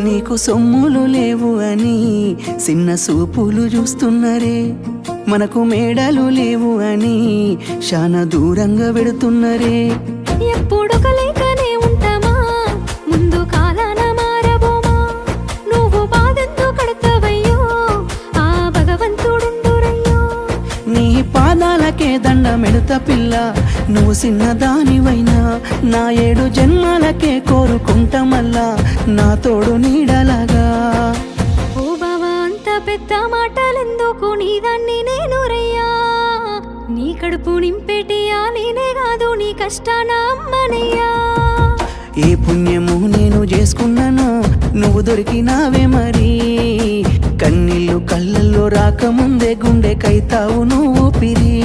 నీకు సొమ్ములు లేవు అని చిన్న సూపులు చూస్తున్నరే, మనకు మేడలు లేవు అని శానా దూరంగా పెడుతున్నరే. ఎప్పుడు కలేకనే ఉంటామా, ముందు కాలాన మారబోమా. నువ్వు బాధెందుకు కడతావయ్యో, ఆ భగవంతుడుండురయ్యో. నీ పాదాలకే దండమెడుత పిల్ల, నువ్వు చిన్నదానివైనా నా 7 జన్మాలకే కోరుకుంటా మల్లా నా తోడు నీడలాగా. ఓ బావా అంత పెద్ద మాటలెందుకు, నీదాన్ని నేను రయ్యా. నీ కడుపు నింపేటియా నేనే కాదు, నీ కష్టాన అమ్మనయ్యా. ఏ పుణ్యము నేను చేసుకున్నాను, నువ్వు దొరికినావే మరి. కన్నీళ్ళు కళ్ళల్లో రాకముందే గుండె కైతావు నువ్వు పిరి.